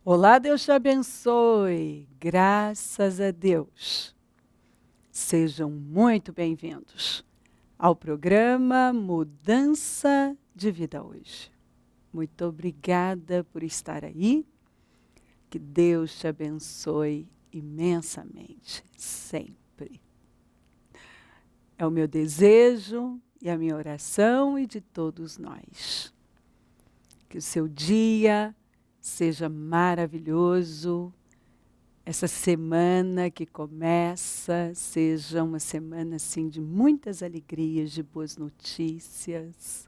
Olá, Deus te abençoe. Graças a Deus. Sejam muito bem-vindos ao programa Mudança de Vida Hoje. Muito obrigada por estar aí. Que Deus te abençoe imensamente, sempre. É o meu desejo e a minha oração e de todos nós. Que o seu dia seja maravilhoso. Essa semana que começa seja uma semana assim de muitas alegrias, de boas notícias.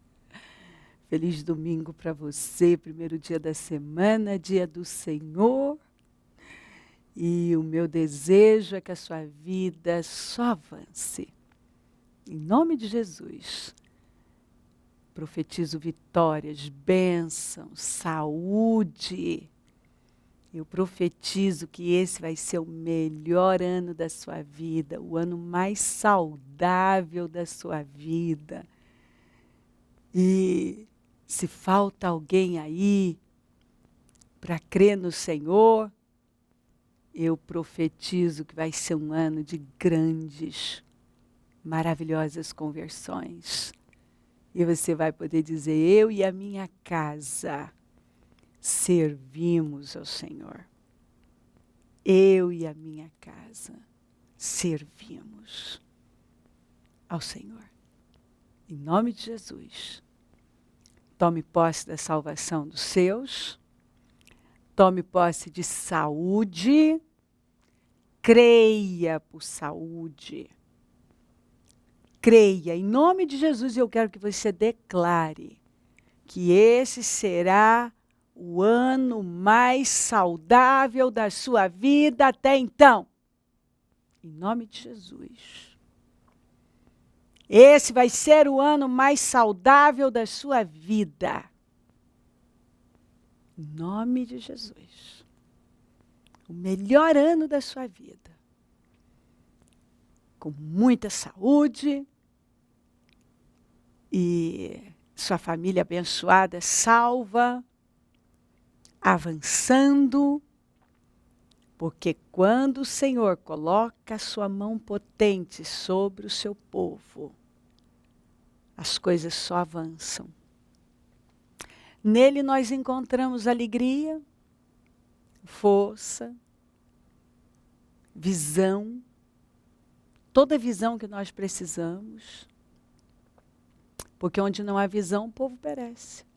Feliz domingo para você, primeiro dia da semana, dia do Senhor. E o meu desejo é que a sua vida só avance. Em nome de Jesus. Profetizo vitórias, bênçãos, saúde. Eu profetizo que esse vai ser o melhor ano da sua vida, o ano mais saudável da sua vida. E se falta alguém aí para crer no Senhor, eu profetizo que vai ser um ano de grandes, maravilhosas conversões. E você vai poder dizer, eu e a minha casa servimos ao Senhor. Eu e a minha casa servimos ao Senhor. Em nome de Jesus. Tome posse da salvação dos seus. Tome posse de saúde. Creia por saúde. Creia. Em nome de Jesus, eu quero que você declare que esse será o ano mais saudável da sua vida até então. Em nome de Jesus. Esse vai ser o ano mais saudável da sua vida. Em nome de Jesus. O melhor ano da sua vida. Com muita saúde. E sua família abençoada, salva. Avançando, porque quando o Senhor coloca a sua mão potente sobre o seu povo, as coisas só avançam. Nele nós encontramos alegria, força, visão, toda a visão que nós precisamos, porque onde não há visão, o povo perece.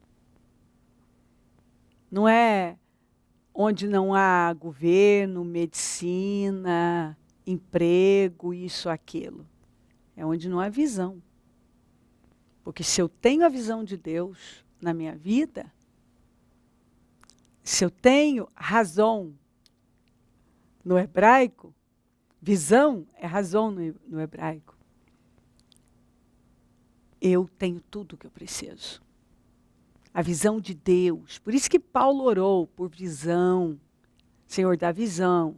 Não é onde não há governo, medicina, emprego, isso, aquilo. É onde não há visão. Porque se eu tenho a visão de Deus na minha vida, se eu tenho razão no hebraico, visão é razão no hebraico, eu tenho tudo o que eu preciso. A visão de Deus. Por isso que Paulo orou por visão. Senhor, dá visão.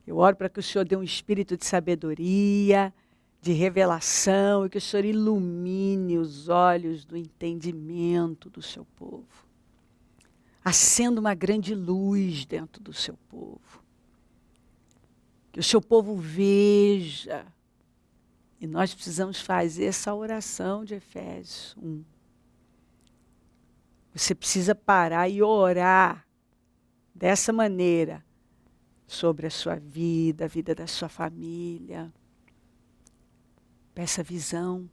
Eu oro para que o Senhor dê um espírito de sabedoria, de revelação, e que o Senhor ilumine os olhos do entendimento do seu povo. Acenda uma grande luz dentro do seu povo. Que o seu povo veja. E nós precisamos fazer essa oração de Efésios 1. Você precisa parar e orar dessa maneira sobre a sua vida, a vida da sua família. Peça visão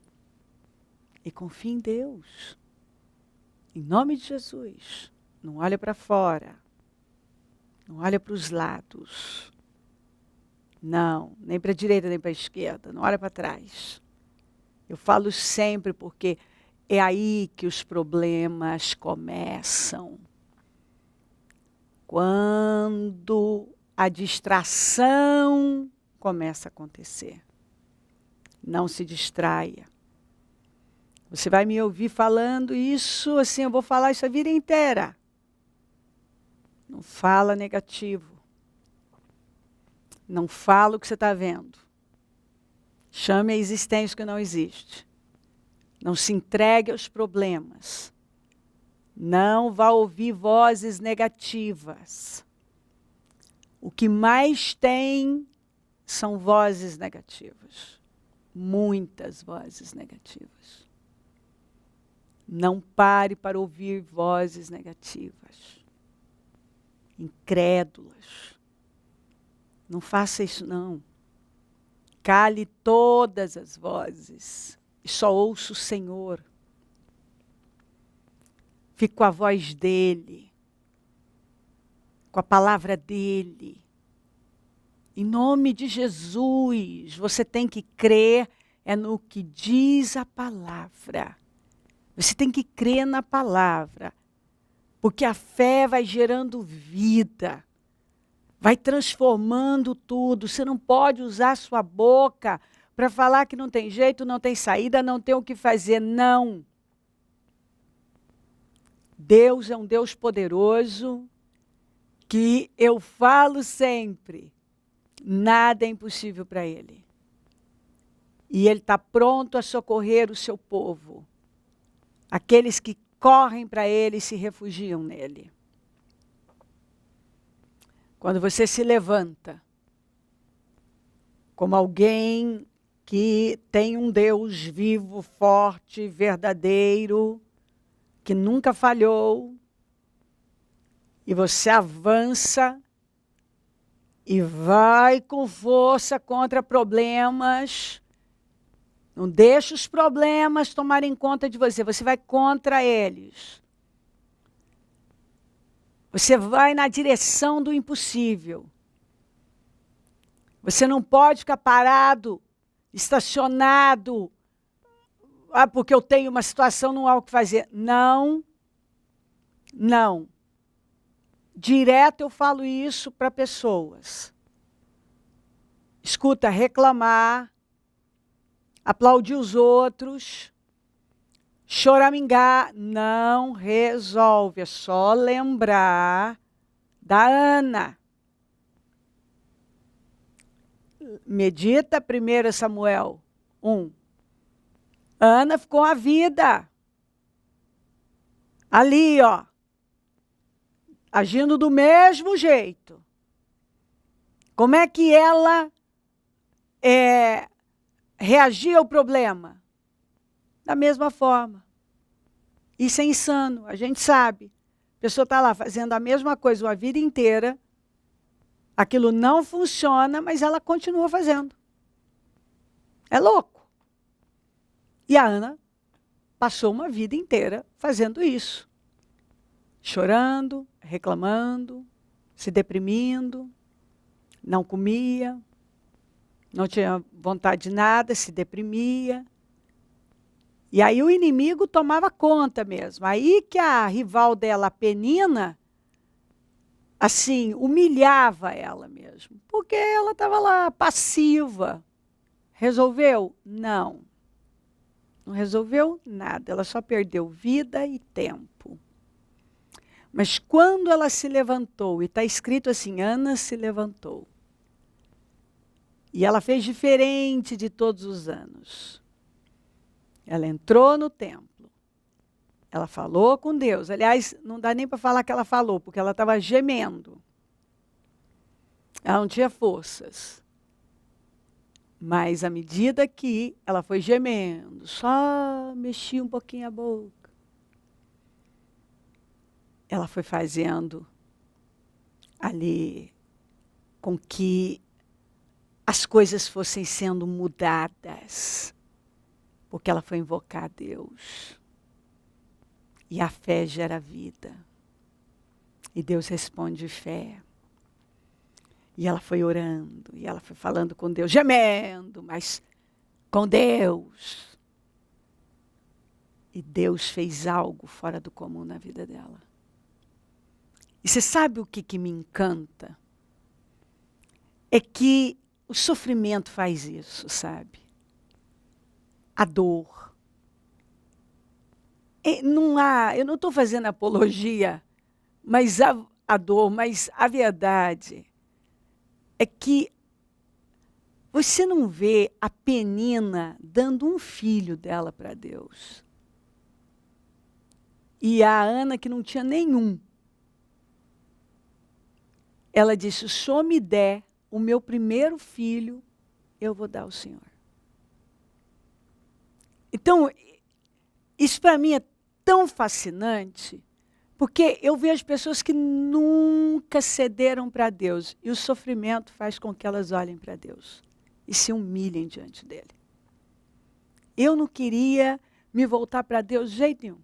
e confie em Deus. Em nome de Jesus. Não olha para fora. Não olha para os lados. Não, nem para a direita nem para a esquerda. Não olha para trás. Eu falo sempre porque é aí que os problemas começam. Quando a distração começa a acontecer. Não se distraia. Você vai me ouvir falando isso, assim, eu vou falar isso a vida inteira. Não fala negativo. Não fala o que você está vendo. Chame a existência que não existe. Não se entregue aos problemas. Não vá ouvir vozes negativas. O que mais tem são vozes negativas. Muitas vozes negativas. Não pare para ouvir vozes negativas. Incrédulas. Não faça isso, não. Cale todas as vozes e só ouça o Senhor. Fique com a voz dele, com a palavra dele. Em nome de Jesus, você tem que crer no que diz a palavra. Você tem que crer na palavra, porque a fé vai gerando vida, vai transformando tudo. Você não pode usar sua boca para falar que não tem jeito, não tem saída, não tem o que fazer. Não. Deus é um Deus poderoso, que eu falo sempre, nada é impossível para Ele. E Ele está pronto a socorrer o seu povo. Aqueles que correm para Ele e se refugiam nele. Quando você se levanta como alguém que tem um Deus vivo, forte, verdadeiro, que nunca falhou, e você avança e vai com força contra problemas, não deixa os problemas tomarem conta de você, você vai contra eles. Você vai na direção do impossível. Você não pode ficar parado, estacionado, porque eu tenho uma situação, não há o que fazer. Não, não. Direto eu falo isso para pessoas. Escuta, reclamar, aplaudir os outros, choramingar, não resolve. É só lembrar da Ana. Medita 1 Samuel 1. Ana ficou a vida. Ali, ó. Agindo do mesmo jeito. Como é que ela reagia ao problema? Da mesma forma. Isso é insano, a gente sabe. A pessoa está lá fazendo a mesma coisa a vida inteira, aquilo não funciona, mas ela continua fazendo. É louco. E a Ana passou uma vida inteira fazendo isso. Chorando, reclamando, se deprimindo, não comia, não tinha vontade de nada, se deprimia. E aí o inimigo tomava conta mesmo. Aí que a rival dela, a Penina, assim, humilhava ela mesmo. Porque ela estava lá, passiva. Resolveu? Não. Não resolveu nada. Ela só perdeu vida e tempo. Mas quando ela se levantou, e está escrito assim, Ana se levantou. E ela fez diferente de todos os anos. Ela entrou no templo. Ela falou com Deus. Aliás, não dá nem para falar que ela falou, porque ela estava gemendo. Ela não tinha forças. Mas à medida que ela foi gemendo, só mexia um pouquinho a boca. Ela foi fazendo ali com que as coisas fossem sendo mudadas. Porque ela foi invocar a Deus. E a fé gera vida. E Deus responde fé. E ela foi orando, e ela foi falando com Deus, gemendo, mas com Deus. E Deus fez algo fora do comum na vida dela. E você sabe o que me encanta? É que o sofrimento faz isso, sabe? A dor. Eu não estou fazendo apologia, mas a dor, mas a verdade é que você não vê a Penina dando um filho dela para Deus. E a Ana, que não tinha nenhum, ela disse, se o Senhor me der o meu primeiro filho, eu vou dar ao Senhor. Então, isso para mim é tão fascinante, porque eu vejo pessoas que nunca cederam para Deus, e o sofrimento faz com que elas olhem para Deus e se humilhem diante dele. Eu não queria me voltar para Deus de jeito nenhum,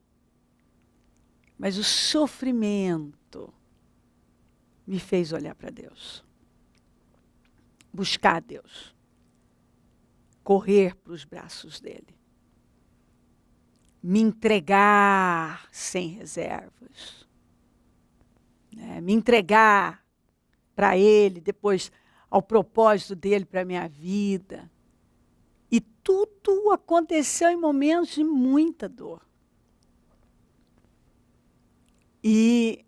mas o sofrimento me fez olhar para Deus, buscar Deus, correr para os braços dele, me entregar sem reservas, né? Me entregar para ele, depois ao propósito dele para a minha vida. E tudo aconteceu em momentos de muita dor. E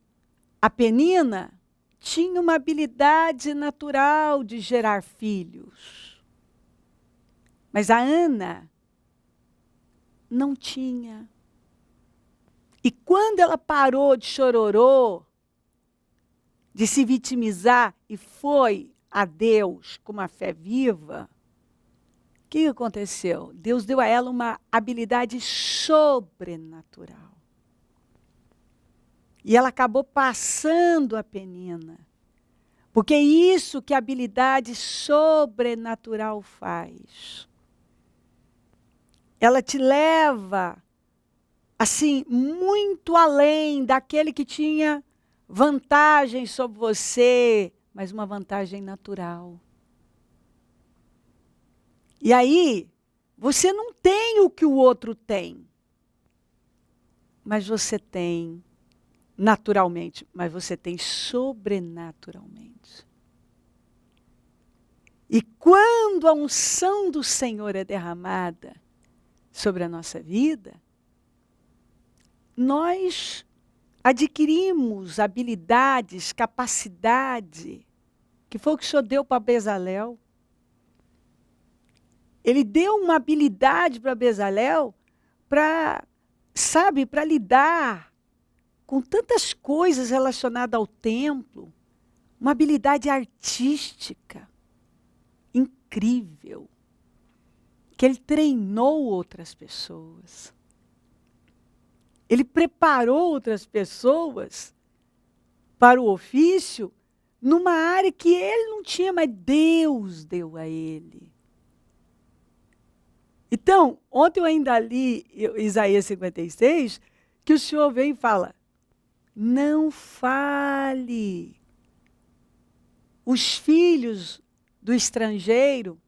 a Penina tinha uma habilidade natural de gerar filhos. Mas a Ana não tinha. E quando ela parou de chororô, de se vitimizar e foi a Deus com uma fé viva, o que aconteceu? Deus deu a ela uma habilidade sobrenatural. E ela acabou passando a Penina. Porque é isso que a habilidade sobrenatural faz. Ela te leva, assim, muito além daquele que tinha vantagem sobre você, mas uma vantagem natural. E aí, você não tem o que o outro tem, mas você tem naturalmente, mas você tem sobrenaturalmente. E quando a unção do Senhor é derramada sobre a nossa vida, nós adquirimos habilidades, capacidade, que foi o que o Senhor deu para Bezalel. Ele deu uma habilidade para Bezalel para, sabe, para lidar com tantas coisas relacionadas ao templo, uma habilidade artística incrível, que ele treinou outras pessoas. Ele preparou outras pessoas para o ofício numa área que ele não tinha, mas Deus deu a ele. Então, ontem eu ainda li Isaías 56, que o Senhor vem e fala, não fale. Os filhos do estrangeiro,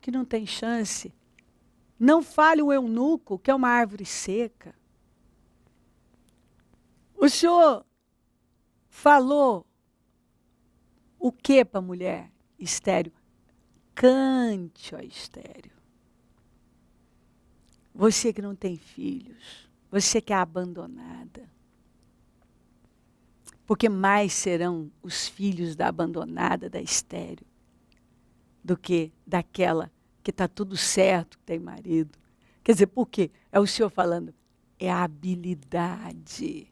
que não tem chance, não fale o eunuco, que é uma árvore seca. O Senhor falou o que para a mulher estéril? Cante, ó estéril. Você que não tem filhos, você que é abandonada. Porque mais serão os filhos da abandonada, da estéril, do que daquela que está tudo certo, que tem marido. Quer dizer, por quê? É o Senhor falando, é a habilidade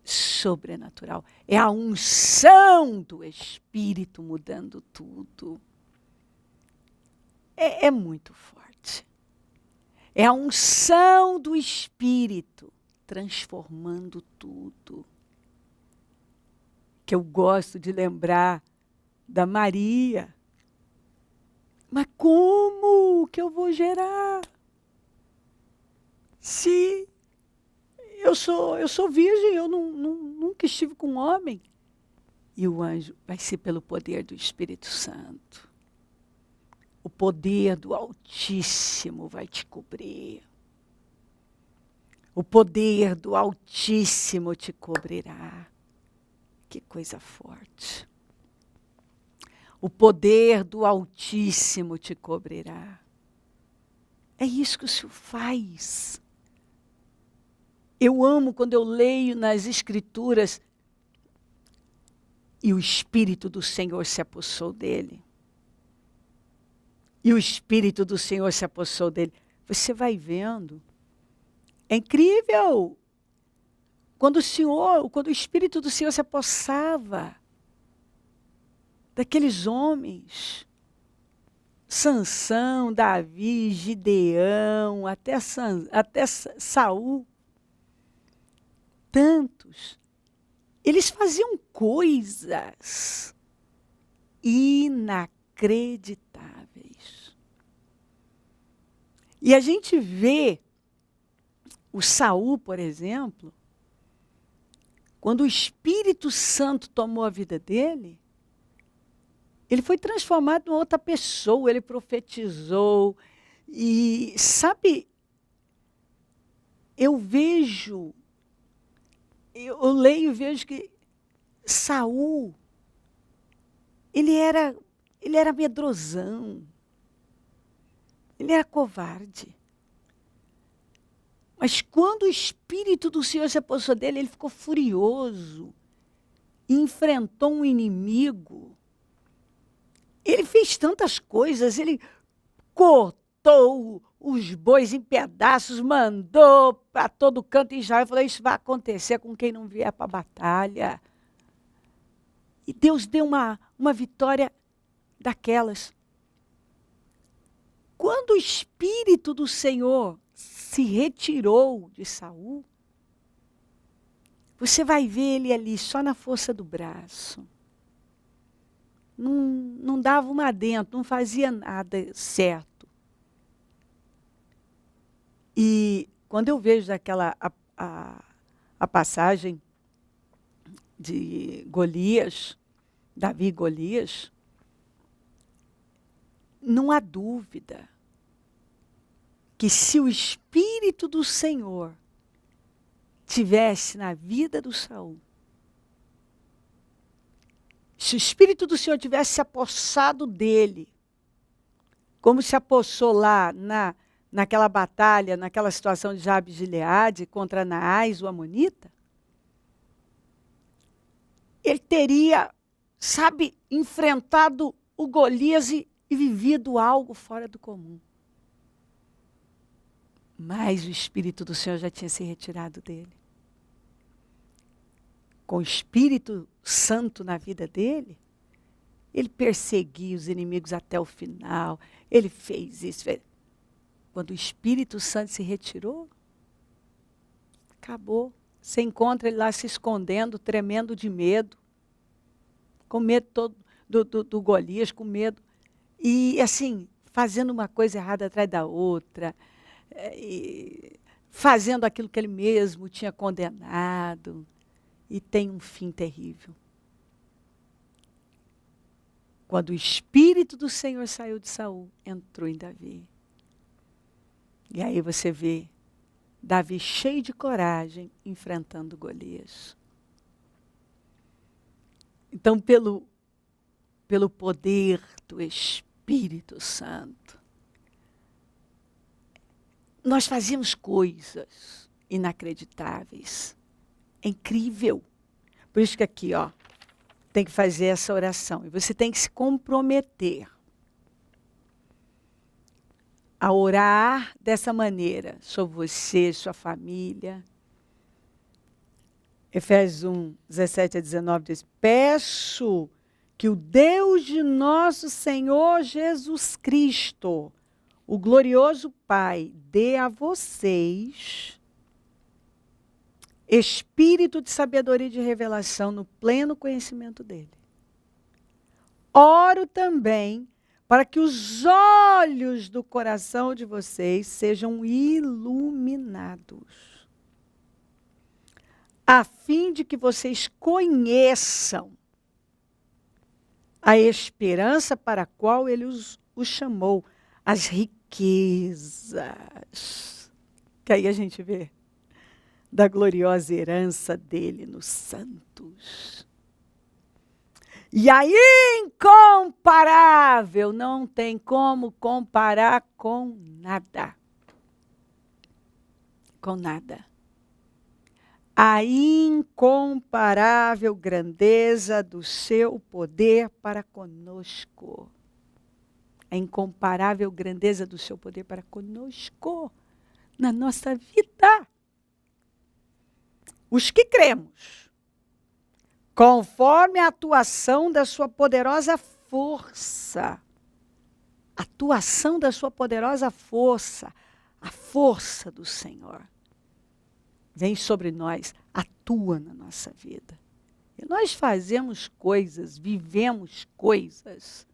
sobrenatural. É a unção do Espírito mudando tudo. É muito forte. É a unção do Espírito transformando tudo. Que eu gosto de lembrar da Maria. Mas como que eu vou gerar? Se eu sou virgem, eu nunca estive com um homem. E o anjo vai ser pelo poder do Espírito Santo. O poder do Altíssimo vai te cobrir. O poder do Altíssimo te cobrirá. Que coisa forte. O poder do Altíssimo te cobrirá. É isso que o Senhor faz. Eu amo quando eu leio nas Escrituras e o Espírito do Senhor se apossou dele. E o Espírito do Senhor se apossou dele. Você vai vendo É incrível. Quando o Espírito do Senhor se apossava daqueles homens, Sansão, Davi, Gideão, até Saul, tantos, eles faziam coisas inacreditáveis. E a gente vê o Saul, por exemplo, quando o Espírito Santo tomou a vida dele, ele foi transformado em outra pessoa, ele profetizou. E, sabe, eu leio e vejo que Saul, ele era medrosão, ele era covarde. Mas quando o Espírito do Senhor se apossou dele, ele ficou furioso, e enfrentou um inimigo. Ele fez tantas coisas, ele cortou os bois em pedaços, mandou para todo canto em Israel, falou, isso vai acontecer com quem não vier para a batalha. E Deus deu uma vitória daquelas. Quando o Espírito do Senhor se retirou de Saul, você vai ver ele ali só na força do braço. Não dava uma adentro, não fazia nada certo. E quando eu vejo a passagem de Golias, Davi e Golias, não há dúvida que se o Espírito do Senhor tivesse na vida do Saul, se o Espírito do Senhor tivesse se apossado dele, como se apossou lá naquela batalha, naquela situação de Jabes de Gileade contra Naás, o amonita, ele teria, sabe, enfrentado o Golias e vivido algo fora do comum. Mas o Espírito do Senhor já tinha se retirado dele. Com o Espírito Santo na vida dele, ele perseguia os inimigos até o final. Ele fez isso. Quando o Espírito Santo se retirou, acabou. Você encontra ele lá se escondendo, tremendo de medo. Com medo todo do Golias, com medo. E assim, fazendo uma coisa errada atrás da outra. E fazendo aquilo que ele mesmo tinha condenado. E tem um fim terrível. Quando o Espírito do Senhor saiu de Saul, entrou em Davi. E aí você vê Davi cheio de coragem, enfrentando Golias. Então, pelo poder do Espírito Santo, nós fazíamos coisas inacreditáveis. É incrível. Por isso que aqui, ó, tem que fazer essa oração. E você tem que se comprometer a orar dessa maneira sobre você, sua família. Efésios 1, 17 a 19 diz, peço que o Deus de nosso Senhor Jesus Cristo, o glorioso Pai, dê a vocês espírito de sabedoria e de revelação no pleno conhecimento dele. Oro também para que os olhos do coração de vocês sejam iluminados, a fim de que vocês conheçam a esperança para a qual ele os chamou, as riquezas. Que aí a gente vê da gloriosa herança dele nos santos. E aí, incomparável, não tem como comparar com nada. Com nada. A incomparável grandeza do seu poder para conosco. A incomparável grandeza do seu poder para conosco, na nossa vida. os que cremos, conforme a atuação da sua poderosa força. Atuação da sua poderosa força. A força do Senhor vem sobre nós, atua na nossa vida. E nós fazemos coisas, vivemos coisas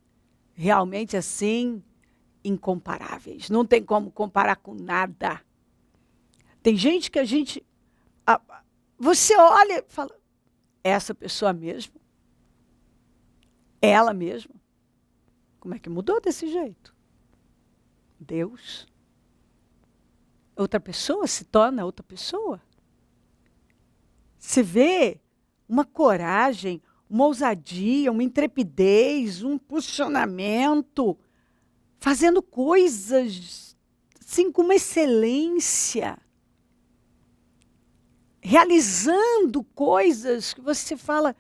realmente assim incomparáveis. Não tem como comparar com nada. Tem gente que você olha e fala, essa pessoa mesmo? Ela mesma? Como é que mudou desse jeito? Deus. Outra pessoa se torna outra pessoa. Se vê uma coragem, uma ousadia, uma intrepidez, um posicionamento, fazendo coisas assim com uma excelência, realizando coisas que você fala,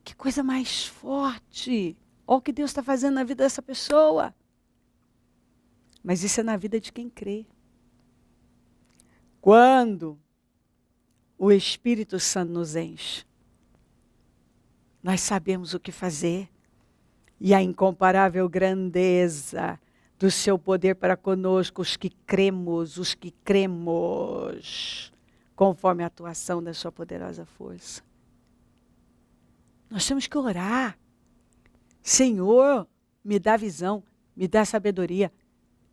que coisa mais forte. Olha o que Deus está fazendo na vida dessa pessoa. Mas isso é na vida de quem crê. Quando o Espírito Santo nos enche, nós sabemos o que fazer. E a incomparável grandeza do seu poder para conosco, os que cremos, conforme a atuação da sua poderosa força. Nós temos que orar. Senhor, me dá visão, me dá sabedoria,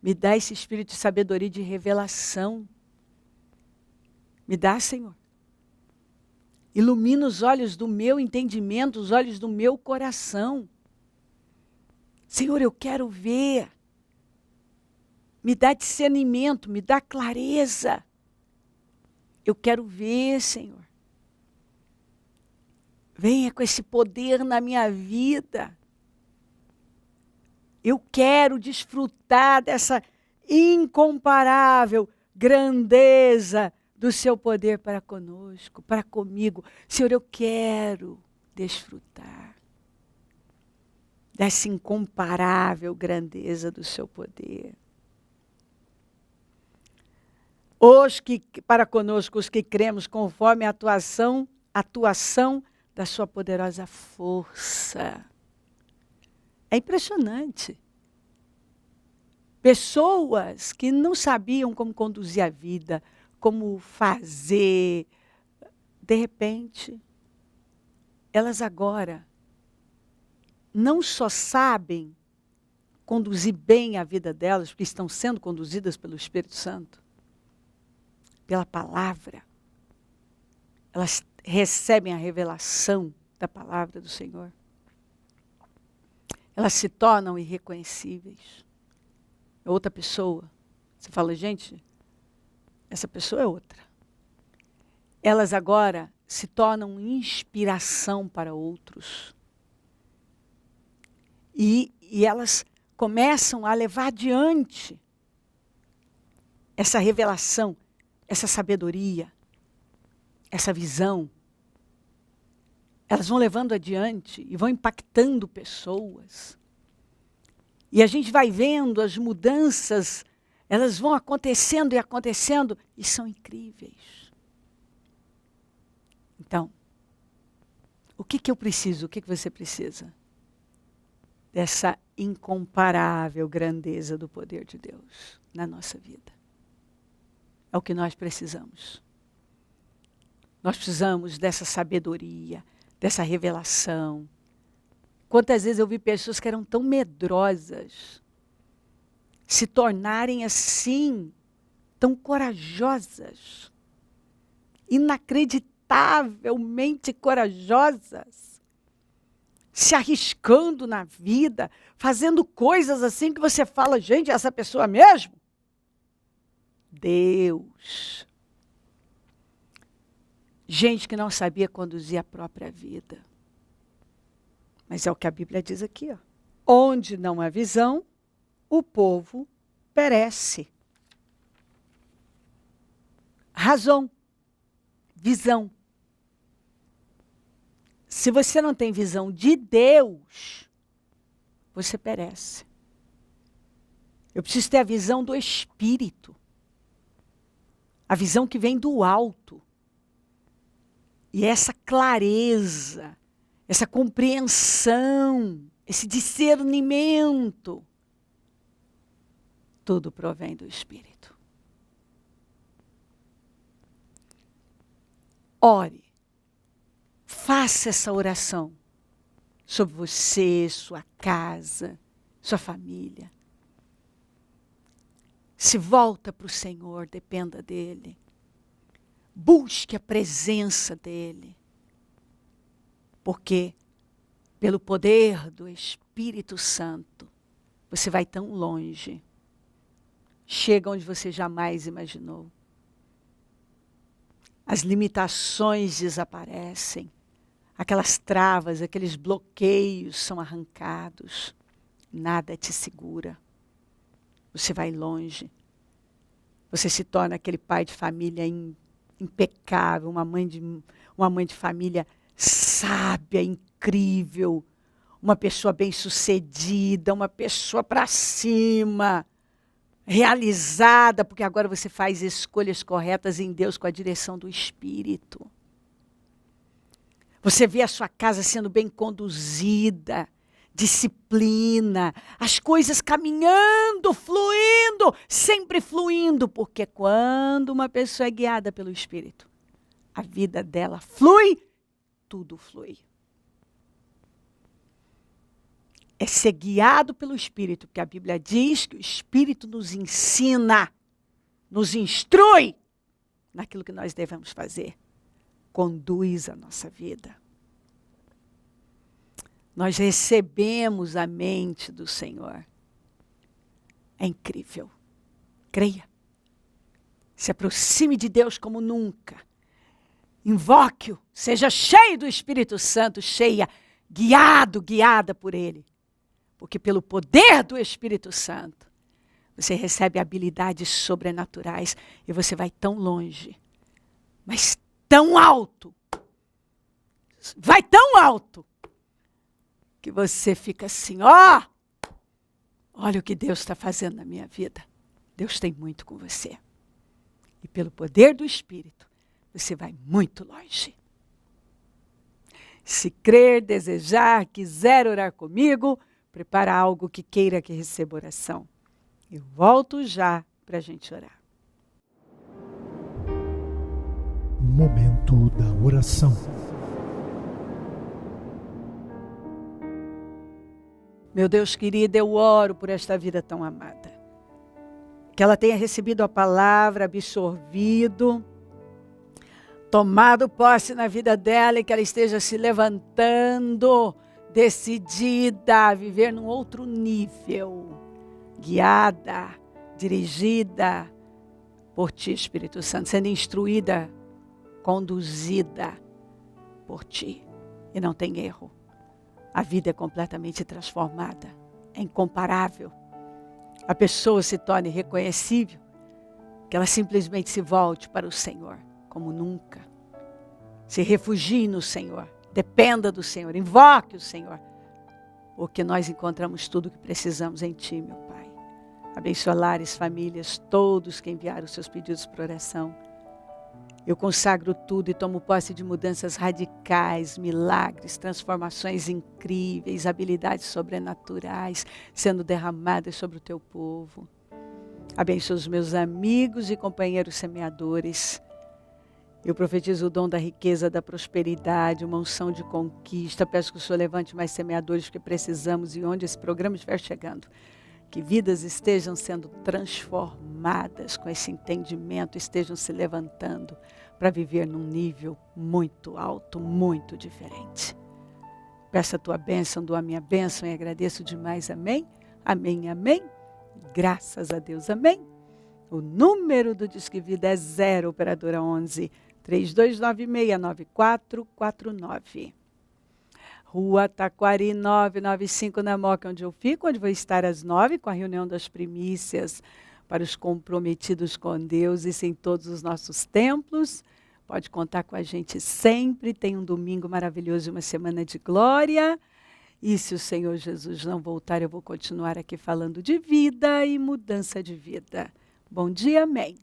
me dá esse espírito de sabedoria e de revelação. Me dá, Senhor. Ilumina os olhos do meu entendimento, os olhos do meu coração. Senhor, eu quero ver. Me dá discernimento, me dá clareza. Eu quero ver, Senhor. Venha com esse poder na minha vida. Eu quero desfrutar dessa incomparável grandeza do seu poder para conosco, para comigo. Senhor, eu quero desfrutar dessa incomparável grandeza do seu poder. Para conosco, os que cremos, conforme a atuação da sua poderosa força. É impressionante. Pessoas que não sabiam como conduzir a vida, como fazer, de repente, elas agora não só sabem conduzir bem a vida delas, porque estão sendo conduzidas pelo Espírito Santo, pela palavra, elas recebem a revelação da palavra do Senhor. Elas se tornam irreconhecíveis. É outra pessoa. Você fala, gente, essa pessoa é outra. Elas agora se tornam inspiração para outros. E elas começam a levar adiante essa revelação, essa sabedoria, essa visão. Elas vão levando adiante e vão impactando pessoas. E a gente vai vendo as mudanças, elas vão acontecendo e são incríveis. Então, o que eu preciso? O que você precisa? Dessa incomparável grandeza do poder de Deus na nossa vida. É o que nós precisamos. Nós precisamos dessa sabedoria, dessa revelação. Quantas vezes eu vi pessoas que eram tão medrosas se tornarem assim, tão corajosas, inacreditavelmente corajosas, se arriscando na vida, fazendo coisas assim que você fala, gente, essa pessoa mesmo? Deus. Gente que não sabia conduzir a própria vida. Mas é o que a Bíblia diz aqui, ó. Onde não há visão, o povo perece. Razão. Visão. Se você não tem visão de Deus, você perece. Eu preciso ter a visão do Espírito. A visão que vem do alto. E essa clareza, essa compreensão, esse discernimento, tudo provém do Espírito. Ore, faça essa oração sobre você, sua casa, sua família. Se volta para o Senhor, dependa dEle. Busque a presença dEle. Porque, pelo poder do Espírito Santo, você vai tão longe. Chega onde você jamais imaginou. As limitações desaparecem. Aquelas travas, aqueles bloqueios são arrancados. Nada te segura. Você vai longe. Você se torna aquele pai de família impecável, uma mãe de família sábia, incrível, uma pessoa bem-sucedida, uma pessoa para cima, realizada, porque agora você faz escolhas corretas em Deus com a direção do Espírito. Você vê a sua casa sendo bem conduzida, disciplina, as coisas caminhando, fluindo, sempre fluindo, porque quando uma pessoa é guiada pelo Espírito, a vida dela flui, tudo flui. É ser guiado pelo Espírito, porque a Bíblia diz que o Espírito nos ensina, nos instrui naquilo que nós devemos fazer, conduz a nossa vida. Nós recebemos a mente do Senhor. É incrível. Creia. Se aproxime de Deus como nunca. Invoque-o. Seja cheio do Espírito Santo, guiada por Ele. Porque pelo poder do Espírito Santo, você recebe habilidades sobrenaturais e você vai tão longe, mas tão alto. Vai tão alto. Que você fica assim, olha o que Deus está fazendo na minha vida. Deus tem muito com você. E pelo poder do Espírito, você vai muito longe. Se crer, desejar, quiser orar comigo, prepara algo que queira que receba oração. Eu volto já para a gente orar. Momento da oração. Meu Deus querido, eu oro por esta vida tão amada. Que ela tenha recebido a palavra, absorvido, tomado posse na vida dela e que ela esteja se levantando, decidida a viver num outro nível, guiada, dirigida por Ti, Espírito Santo, sendo instruída, conduzida por Ti. E não tem erro. A vida é completamente transformada, é incomparável. A pessoa se torna irreconhecível, que ela simplesmente se volte para o Senhor, como nunca. Se refugie no Senhor, dependa do Senhor, invoque o Senhor, porque nós encontramos tudo o que precisamos em Ti, meu Pai. Abençoa lares, famílias, todos que enviaram seus pedidos por oração. Eu consagro tudo e tomo posse de mudanças radicais, milagres, transformações incríveis, habilidades sobrenaturais sendo derramadas sobre o Teu povo. Abençoa os meus amigos e companheiros semeadores. Eu profetizo o dom da riqueza, da prosperidade, uma unção de conquista. Peço que o Senhor levante mais semeadores, porque precisamos, e onde esse programa estiver chegando, que vidas estejam sendo transformadas com esse entendimento, estejam se levantando para viver num nível muito alto, muito diferente. Peço a Tua bênção, dou a minha bênção e agradeço demais. Amém? Amém, amém. Graças a Deus, amém. O número do Disque Vida é 0, operadora 11 32969449. Rua Taquari 995 na Moca, onde eu fico, onde vou estar às 9 com a reunião das primícias para os comprometidos com Deus e em todos os nossos templos. Pode contar com a gente sempre. Tem um domingo maravilhoso e uma semana de glória. E se o Senhor Jesus não voltar, eu vou continuar aqui falando de vida e mudança de vida. Bom dia, amém.